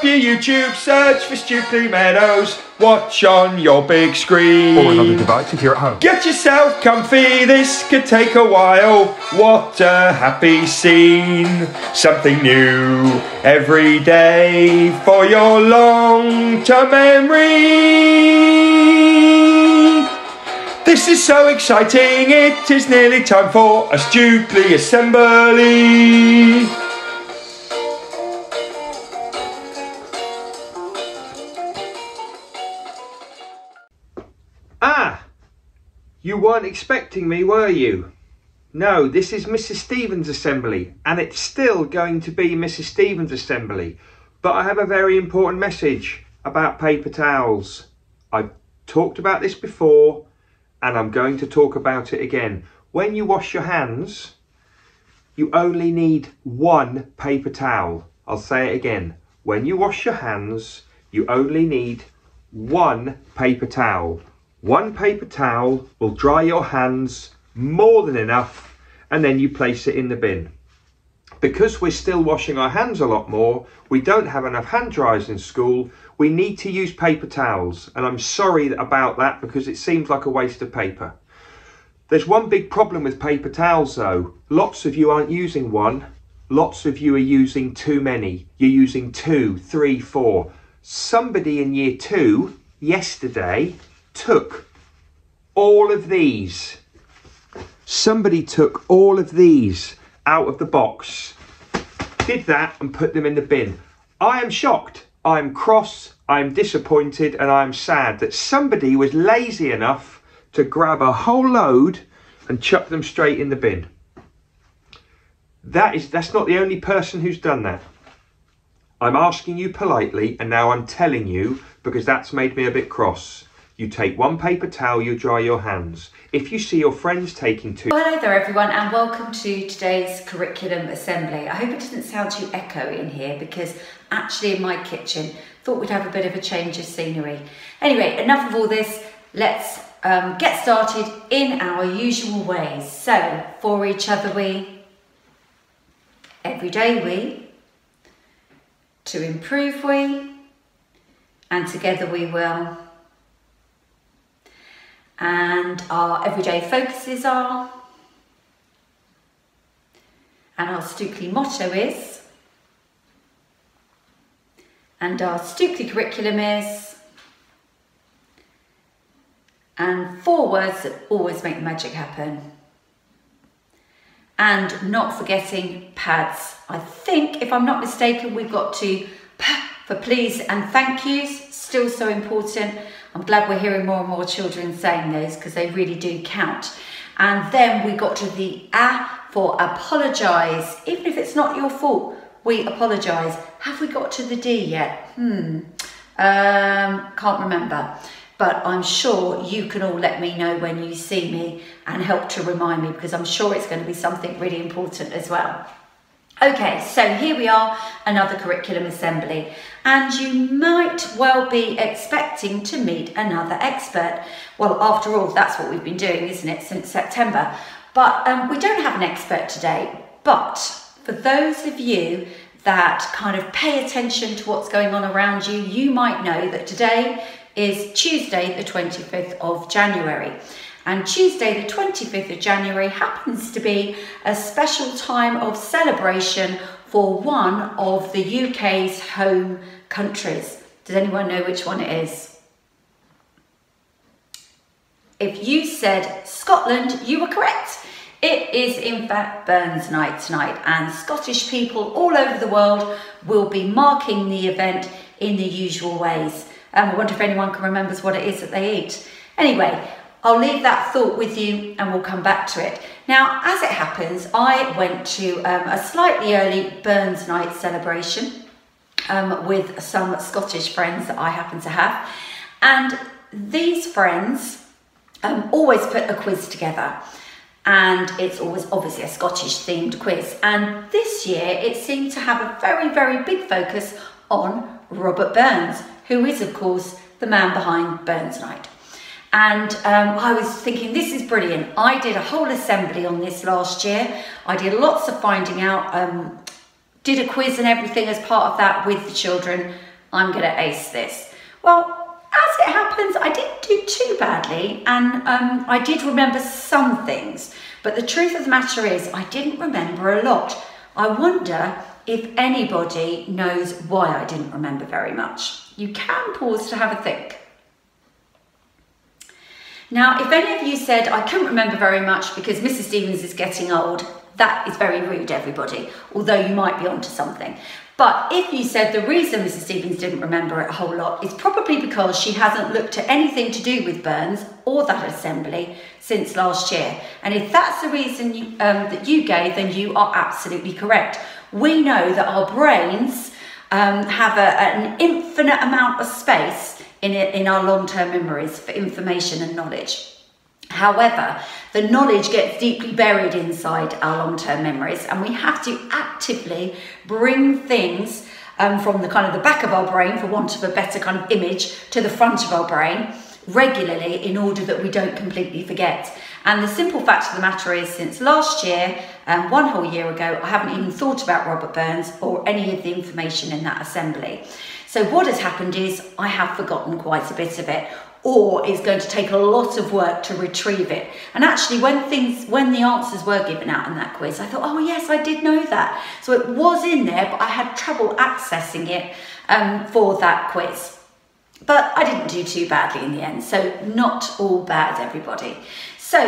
up your YouTube, search for Stukeley Meadows, watch on your big screen. Or another device if you're at home. Get yourself comfy, this could take a while. What a happy scene. Something new every day for your long-term memory. This is so exciting, it is nearly time for a Stukeley assembly. Ah, you weren't expecting me, were you? No, this is Mrs. Stevens' assembly, and it's still going to be Mrs. Stevens' assembly. But I have a very important message about paper towels. I've talked about this before, and I'm going to talk about it again. When you wash your hands, you only need one paper towel. I'll say it again. When you wash your hands, you only need one paper towel. One paper towel will dry your hands more than enough, and then you place it in the bin. Because we're still washing our hands a lot more, we don't have enough hand dryers in school, we need to use paper towels. And I'm sorry about that because it seems like a waste of paper. There's one big problem with paper towels though. Lots of you aren't using one. Lots of you are using too many. You're using 2, 3, 4. Somebody in year 2 yesterday took all of these. Somebody took all of these out of the box, did that and put them in the bin. I am shocked, I'm cross, I'm disappointed, and I'm sad that somebody was lazy enough to grab a whole load and chuck them straight in the bin. That's not the only person who's done that. I'm asking you politely, and now I'm telling you because that's made me a bit cross. You take one paper towel, you dry your hands. If you see your friends taking two... Hello there everyone, and welcome to today's curriculum assembly. I hope it doesn't sound too echoey in here because actually in my kitchen, thought we'd have a bit of a change of scenery. Anyway, enough of all this, let's get started in our usual ways. So, for each other we, every day we, to improve we, and together we will. And our everyday focuses are, and our Stukeley motto is, and our Stukeley curriculum is, and 4 words that always make the magic happen. And not forgetting pads. I think, if I'm not mistaken, we've got to P for please and thank yous, still so important. I'm glad we're hearing more and more children saying those because they really do count. And then we got to the A for apologise. Even if it's not your fault, we apologise. Have we got to the D yet? Can't remember. But I'm sure you can all let me know when you see me and help to remind me because I'm sure it's going to be something really important as well. Okay, so here we are, another curriculum assembly, and you might well be expecting to meet another expert. Well, after all, that's what we've been doing, isn't it, since September? But we don't have an expert today, but for those of you that kind of pay attention to what's going on around you, you might know that today is Tuesday, the 25th of January. And Tuesday the 25th of January happens to be a special time of celebration for one of the UK's home countries. Does anyone know which one it is? If you said Scotland, you were correct. It is in fact Burns Night tonight, and Scottish people all over the world will be marking the event in the usual ways. I wonder if anyone can remember what it is that they eat. Anyway, I'll leave that thought with you and we'll come back to it. Now, as it happens, I went to a slightly early Burns Night celebration with some Scottish friends that I happen to have. And these friends always put a quiz together. And it's always obviously a Scottish themed quiz. And this year it seemed to have a very, very big focus on Robert Burns, who is of course the man behind Burns Night. And I was thinking, this is brilliant. I did a whole assembly on this last year. I did lots of finding out, did a quiz and everything as part of that with the children. I'm going to ace this. Well, as it happens, I didn't do too badly, and I did remember some things, but the truth of the matter is I didn't remember a lot. I wonder if anybody knows why I didn't remember very much. You can pause to have a think. Now, if any of you said I couldn't remember very much because Mrs. Stevens is getting old, that is very rude, everybody, although you might be onto something. But if you said the reason Mrs. Stevens didn't remember it a whole lot is probably because she hasn't looked at anything to do with Burns or that assembly since last year. And if that's the reason that you gave, then you are absolutely correct. We know that our brains have an infinite amount of space in our long-term memories for information and knowledge. However, the knowledge gets deeply buried inside our long-term memories, and we have to actively bring things from the kind of the back of our brain, for want of a better kind of image, to the front of our brain regularly in order that we don't completely forget. And the simple fact of the matter is, since last year, 1 whole year ago, I haven't even thought about Robert Burns or any of the information in that assembly. So what has happened is I have forgotten quite a bit of it, or it's going to take a lot of work to retrieve it. And actually when the answers were given out in that quiz, I thought, oh yes, I did know that. So it was in there, but I had trouble accessing it for that quiz. But I didn't do too badly in the end, so not all bad, everybody. So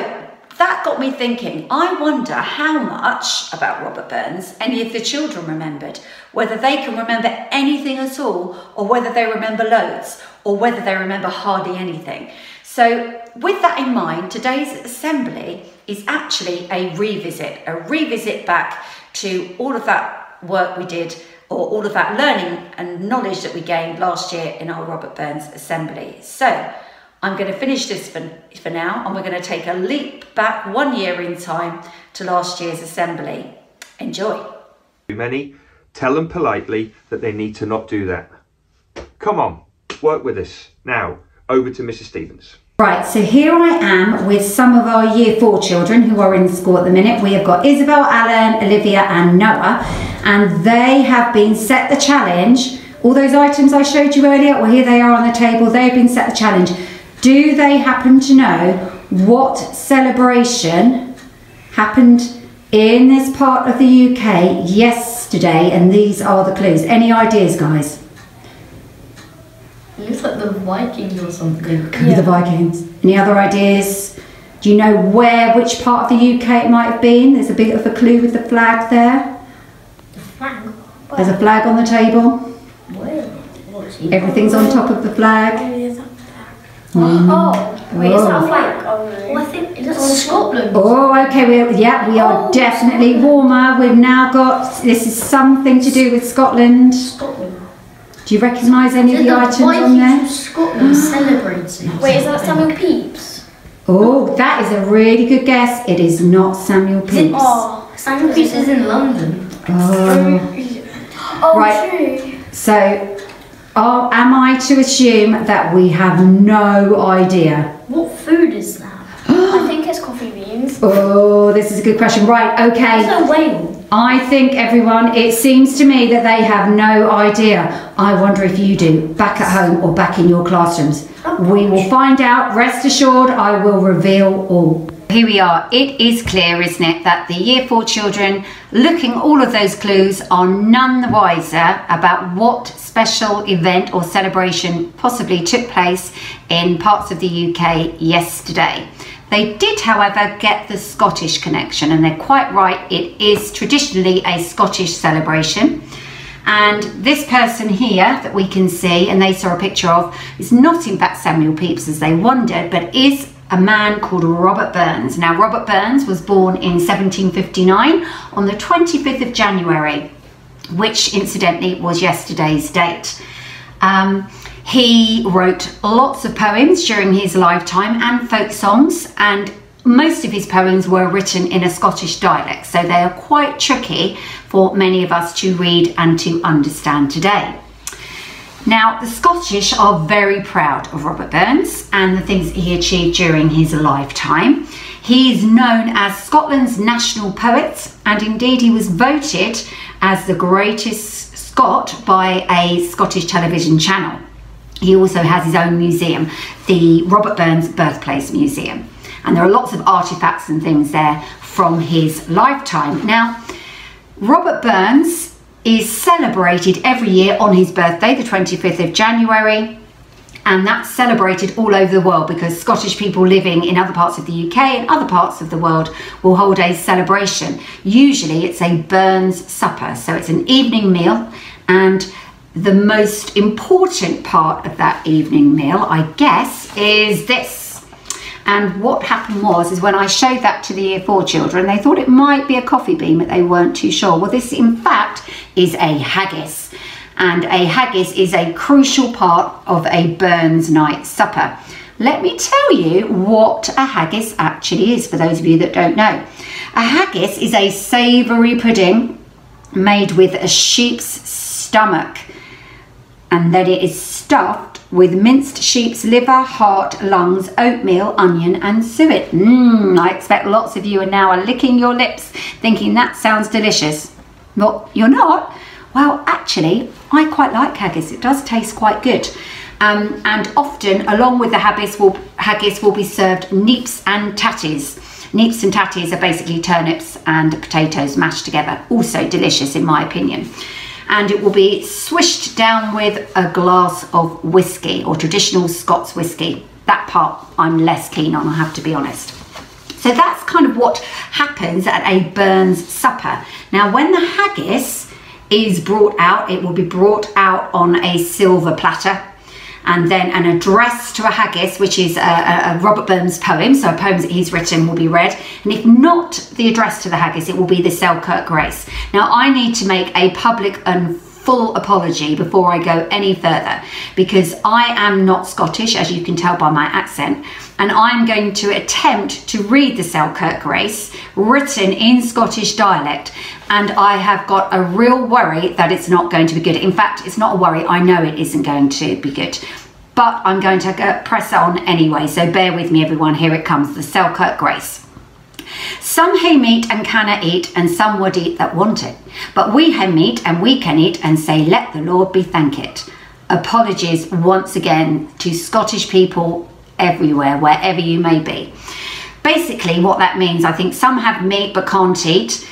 that got me thinking, I wonder how much about Robert Burns any of the children remembered, whether they can remember anything at all, or whether they remember loads, or whether they remember hardly anything. So with that in mind, today's assembly is actually a revisit back to all of that work we did, or all of that learning and knowledge that we gained last year in our Robert Burns assembly. So I'm going to finish this for now, and we're going to take a leap back 1 year in time to last year's assembly. Enjoy. Too many, tell them politely that they need to not do that. Come on, work with us. Now, over to Mrs. Stevens. Right, so here I am with some of our Year 4 children who are in school at the minute. We have got Isabel, Alan, Olivia and Noah, and they have been set the challenge. All those items I showed you earlier, well, here they are on the table, they have been set the challenge. Do they happen to know what celebration happened in this part of the UK yesterday? And these are the clues. Any ideas, guys? It looks like the Vikings or something. Could be the Vikings. Any other ideas? Do you know which part of the UK it might have been? There's a bit of a clue with the flag there. The flag? Where? There's a flag on the table. Where? Everything's on top of the flag. Oh, wait, is that a flag? Oh, I think it's Scotland. Oh, okay, we are definitely warmer. We've now got, this is something to do with Scotland. Scotland. Do you recognise any of the items on there? Scotland celebrating. Wait, is that Samuel Pepys? Oh, that is a really good guess. It is not Samuel Pepys. Oh, Samuel Pepys is in London. Oh, right. True. So, am I to assume that we have no idea? What food is that? I think it's coffee beans. Oh, this is a good question. Right, okay. It's a whale. I think, everyone, it seems to me that they have no idea. I wonder if you do, back at home or back in your classrooms. We will find out. Rest assured, I will reveal all. Here we are. It is clear, isn't it, that the Year 4 children, looking at all of those clues, are none the wiser about what special event or celebration possibly took place in parts of the UK yesterday. They did, however, get the Scottish connection, and they're quite right. It is traditionally a Scottish celebration. And this person here that we can see, and they saw a picture of, is not in fact Samuel Pepys as they wondered, but is a man called Robert Burns. Now, Robert Burns was born in 1759 on the 25th of January, which incidentally was yesterday's date. He wrote lots of poems during his lifetime and folk songs, and most of his poems were written in a Scottish dialect, so they are quite tricky for many of us to read and to understand today. Now, the Scottish are very proud of Robert Burns and the things that he achieved during his lifetime. He is known as Scotland's national poet, and indeed he was voted as the greatest Scott by a Scottish television channel. He also has his own museum, the Robert Burns Birthplace Museum. And there are lots of artifacts and things there from his lifetime. Now, Robert Burns is celebrated every year on his birthday, the 25th of January. And that's celebrated all over the world because Scottish people living in other parts of the UK and other parts of the world will hold a celebration. Usually it's a Burns supper, so it's an evening meal, and the most important part of that evening meal, I guess, is this. And what happened is when I showed that to the Year 4 children, they thought it might be a coffee bean, but they weren't too sure. Well, this in fact is a haggis. And a haggis is a crucial part of a Burns night supper. Let me tell you what a haggis actually is, for those of you that don't know. A haggis is a savoury pudding made with a sheep's stomach, and then it is stuffed with minced sheep's liver, heart, lungs, oatmeal, onion and suet. I expect lots of you are now licking your lips thinking that sounds delicious. What, you're not? Well, actually, I quite like haggis. It does taste quite good. And often, along with the haggis will be served neeps and tatties. Neeps and tatties are basically turnips and potatoes mashed together. Also delicious, in my opinion. And it will be swished down with a glass of whiskey, or traditional Scots whiskey. That part I'm less keen on, I have to be honest. So that's kind of what happens at a Burns supper. Now, when the haggis is brought out, it will be brought out on a silver platter, and then an address to a haggis, which is a Robert Burns poem, so a poem that he's written will be read, and if not the address to the haggis, it will be the Selkirk Grace. Now, I need to make a public and full apology before I go any further, because I am not Scottish, as you can tell by my accent, and I'm going to attempt to read the Selkirk Grace written in Scottish dialect, and I have got a real worry that it's not going to be good. In fact, it's not a worry, I know it isn't going to be good, but I'm going to press on anyway, so bear with me everyone. Here it comes, the Selkirk Grace. Some hae meat and canna eat, and some would eat that want it. But we hae meat and we can eat, and say, let the Lord be thankit. Apologies once again to Scottish people everywhere, wherever you may be. Basically what that means, I think some have meat but can't eat.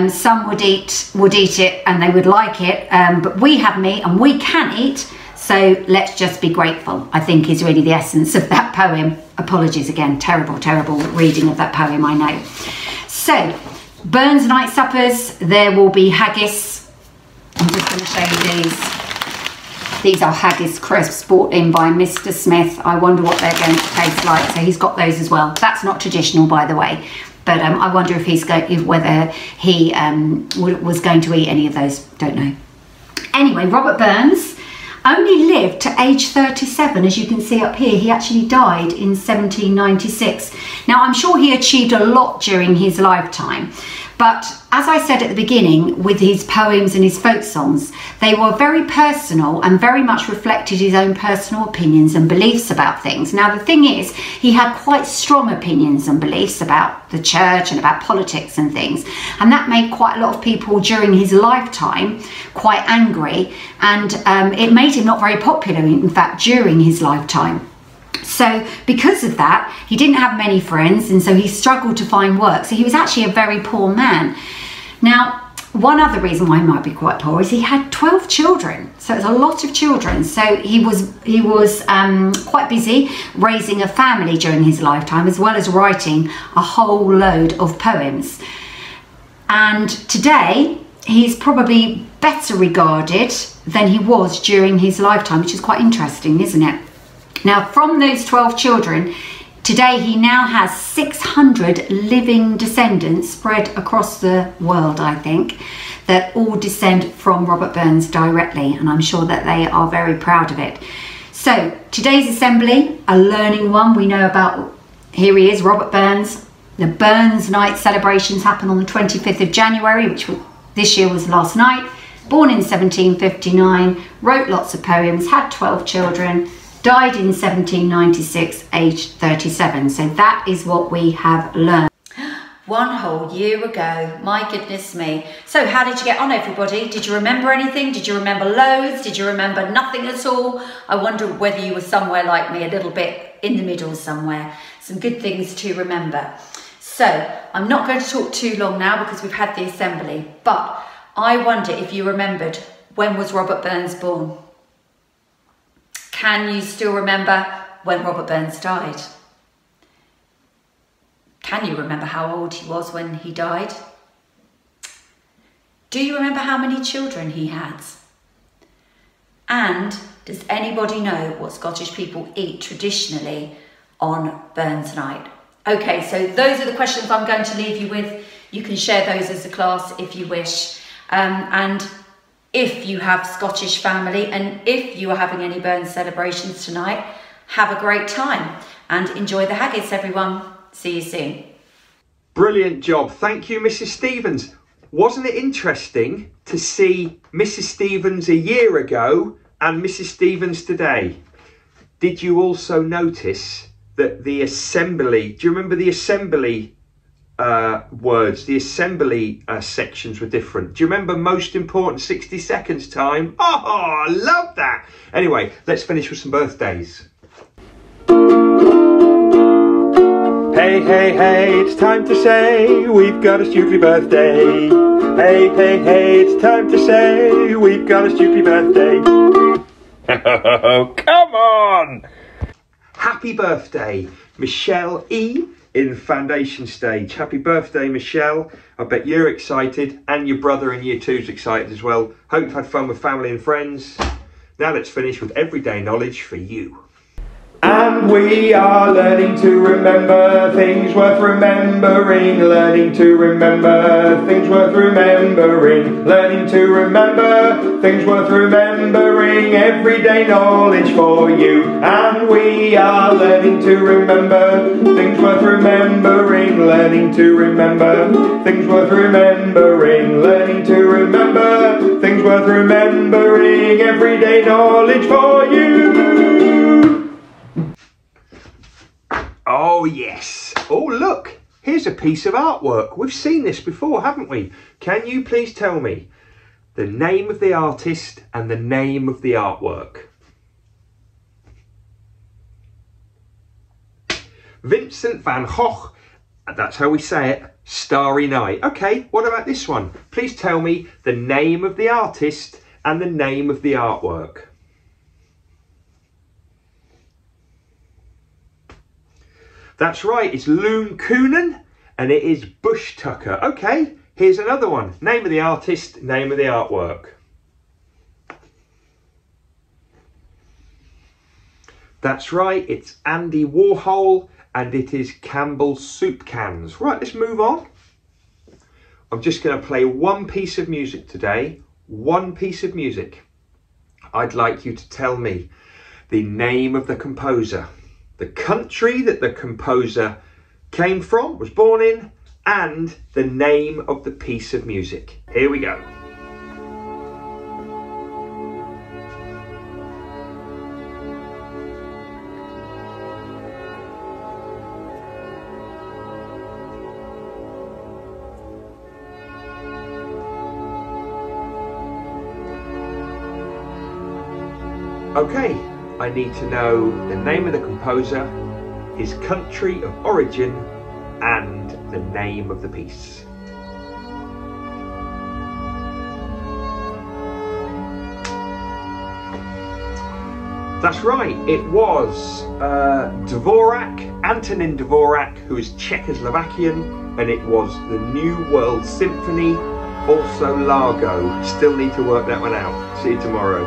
Some would eat it and they would like it, but we have meat and we can eat, so let's just be grateful, I think is really the essence of that poem. Apologies again, terrible, terrible reading of that poem, I know. So, Burns night suppers, there will be haggis. I'm just going to show you these. These are haggis crisps brought in by Mr. Smith. I wonder what they're going to taste like. So he's got those as well. That's not traditional, by the way. But I wonder if whether he was going to eat any of those. Don't know. Anyway, Robert Burns only lived to age 37, as you can see up here. He actually died in 1796. Now, I'm sure he achieved a lot during his lifetime. But as I said at the beginning, with his poems and his folk songs, they were very personal and very much reflected his own personal opinions and beliefs about things. Now, the thing is, he had quite strong opinions and beliefs about the church and about politics and things. And that made quite a lot of people during his lifetime quite angry. And it made him not very popular, in fact, during his lifetime. So because of that, he didn't have many friends, and so he struggled to find work. So he was actually a very poor man. Now, one other reason why he might be quite poor is he had 12 children. So it's a lot of children. So he was quite busy raising a family during his lifetime, as well as writing a whole load of poems. And today, he's probably better regarded than he was during his lifetime, which is quite interesting, isn't it? Now, from those 12 children, today he now has 600 living descendants spread across the world, I think, that all descend from Robert Burns directly, and I'm sure that they are very proud of it. So, today's assembly, a learning one. We know about, here he is, Robert Burns. The Burns night celebrations happen on the 25th of January, which this year was last night. Born in 1759, wrote lots of poems, had 12 children, died in 1796, aged 37. So that is what we have learned. 1 whole year ago. My goodness me. So how did you get on, everybody? Did you remember anything? Did you remember loads? Did you remember nothing at all? I wonder whether you were somewhere like me, a little bit in the middle somewhere. Some good things to remember. So I'm not going to talk too long now because we've had the assembly, but I wonder if you remembered, when was Robert Burns born? Can you still remember when Robert Burns died? Can you remember how old he was when he died? Do you remember how many children he had? And does anybody know what Scottish people eat traditionally on Burns Night? Okay, so those are the questions I'm going to leave you with. You can share those as a class if you wish. And if you have Scottish family and if you are having any Burns celebrations tonight, have a great time and enjoy the haggis, everyone. See you soon. Brilliant job. Thank you, Mrs. Stevens. Wasn't it interesting to see Mrs. Stevens a year ago and Mrs. Stevens today? Did you also notice that the assembly, do you remember the assembly words, the assembly sections were different? Do you remember most important 60 seconds time? Oh, I love that. Anyway, let's finish with some birthdays. Hey, hey, hey, it's time to say we've got a Stukeley birthday. Hey, hey, hey, it's time to say we've got a Stukeley birthday. Oh, come on! Happy birthday, Michelle E. in foundation stage. Happy birthday, Michelle. I bet you're excited and your brother in year 2's excited as well. Hope you've had fun with family and friends. Now let's finish with everyday knowledge for you. And we are learning to remember things worth remembering, learning to remember things worth remembering, learning to remember things worth remembering, everyday knowledge for you. And we are learning to remember things worth remembering, learning to remember things worth remembering, learning to remember things worth remembering, everyday knowledge for you. Oh yes. Oh look, here's a piece of artwork. We've seen this before, haven't we? Can you please tell me the name of the artist and the name of the artwork? Vincent van Gogh, that's how we say it, Starry Night. Okay, what about this one? Please tell me the name of the artist and the name of the artwork. That's right, it's Loon Coonan and it is Bush Tucker. Okay, here's another one. Name of the artist, name of the artwork. That's right, it's Andy Warhol and it is Campbell's Soup Cans. Right, let's move on. I'm just going to play one piece of music today. One piece of music. I'd like you to tell me the name of the composer, the country that the composer came from, was born in, and the name of the piece of music. Here we go. Okay, I need to know the name of the composer, his country of origin, and the name of the piece. That's right, it was Dvorak, Antonin Dvorak, who is Czechoslovakian, and it was the New World Symphony, also Largo. Still need to work that one out. See you tomorrow.